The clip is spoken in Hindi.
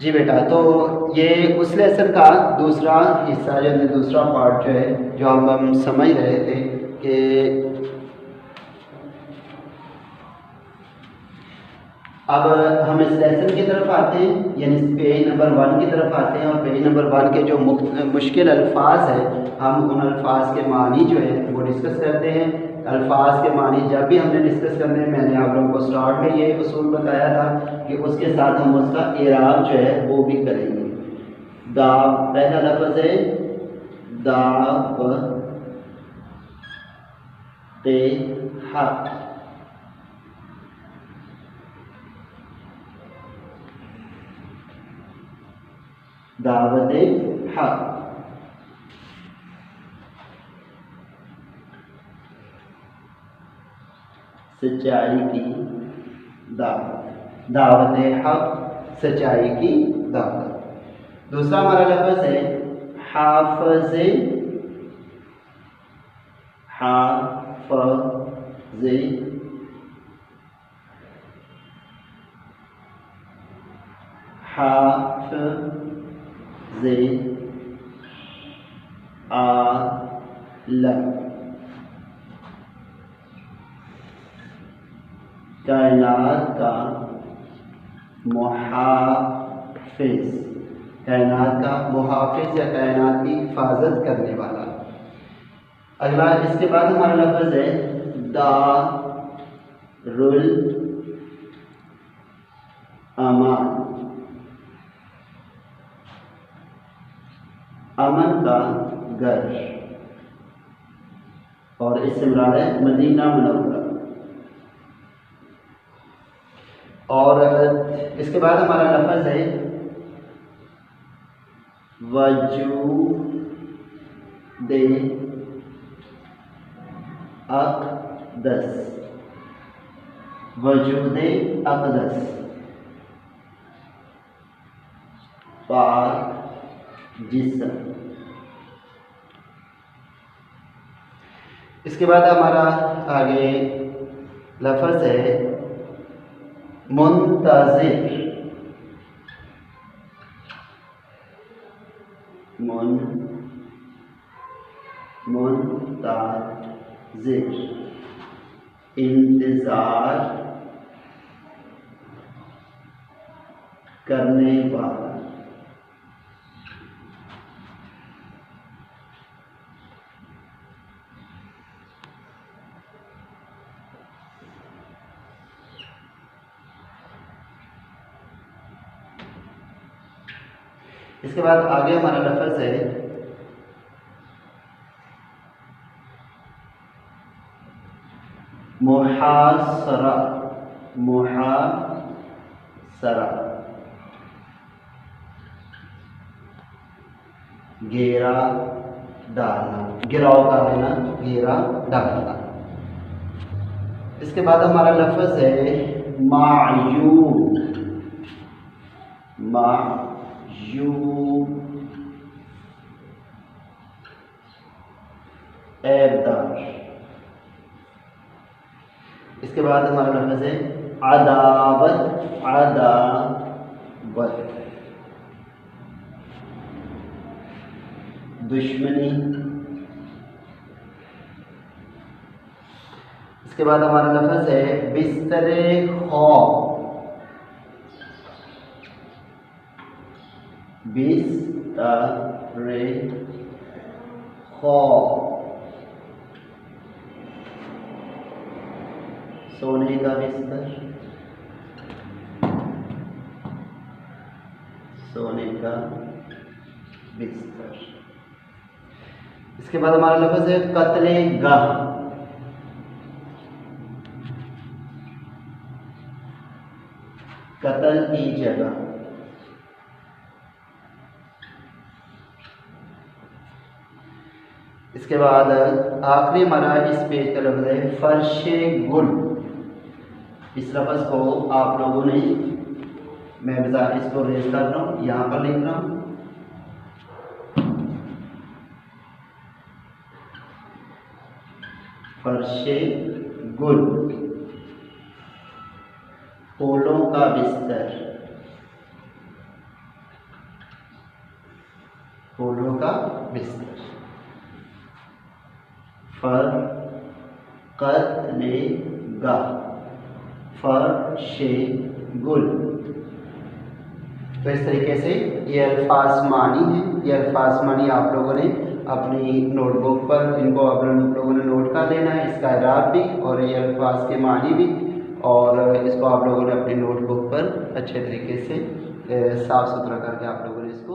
जी बेटा, तो ये उस लेसन का दूसरा हिस्सा यानी दूसरा पार्ट जो है, जो हम समझ रहे थे कि अब हम इस लेसन की तरफ आते हैं, यानी पेज नंबर 1 की तरफ आते हैं। और पेज नंबर 1 के जो मुश्किल अल्फाज हैं, हम उन अल्फाज के मानी जो है वो डिस्कस करते हैं। अल्फाज के मानी जब भी हमने डिस्कस करने हैं, मैंने आप लोगों को स्टार्ट में ये उसूल बताया था कि उसके साथ हम उसका इराब जो है वो भी करेंगे। दाब पहला लफ्ज़ है, दाब ते हक, दावत हक। सच्चाई की दावत, दावत हक, सच्चाई की दावत। दूसरा हमारा लफ्ज़ है हाफ़ज़, हाफ़ज़, हाफ़ज़ आलम, कायनात का मुहाफ़िज़, कायनात का मुहाफ़िज़ या कायनात की हिफाजत करने वाला। अगला इसके बाद हमारा लफ्ज़ है दारुल अमान, अमन का घर, और इससे मुराद है मदीना मुनव्वरा। और इसके बाद हमारा लफ्ज़ है वजूदे अक़दस, वजूदे अक़दस, पाक जिस्म। इसके बाद हमारा आगे लफ्ज़ है मुंतज़िर, मुंतज़िर, इंतज़ार करने वाला। इसके बाद आगे हमारा लफ्ज़ है मुहासरा, मुहासरा, घेरा डालना, गिराव का लेना, घेरा डालना। इसके बाद हमारा लफ्ज़ है मायूब, मायूब, ऐबदार। इसके बाद हमारा लफ्ज़ है अदावत, अदावत, दुश्मनी। इसके बाद हमारा लफ्ज़ है बिस्तरे खौफ, बिस्तरे खौफ, सोने का बिस्तर, सोने का बिस्तर। इसके बाद हमारा लफ्ज़ है कत्ले गाह, कत्ल की जगह। इसके बाद आखिरी हमारा इस पेज का लफ्ज़ है फर्शे गुल। इस लफ्ज़ को आप लोगों ने, मैं इसको रेज कर रहा हूँ, यहाँ पर लिख रहा हूँ, फर्शे गुल, फूलों का बिस्तर, फूलों का बिस्तर, फरकतलेगा, फर्शे गुल। तो इस तरीके से ये अल्फाज मानी हैं। ये अल्फाज मानी आप लोगों ने अपनी नोटबुक पर, इनको आप लोगों ने नोट कर लेना है, इसका इराब भी और ये अल्फाज के मानी भी, और इसको आप लोगों ने अपनी नोटबुक पर अच्छे तरीके से साफ़ सुथरा करके आप लोगों ने इसको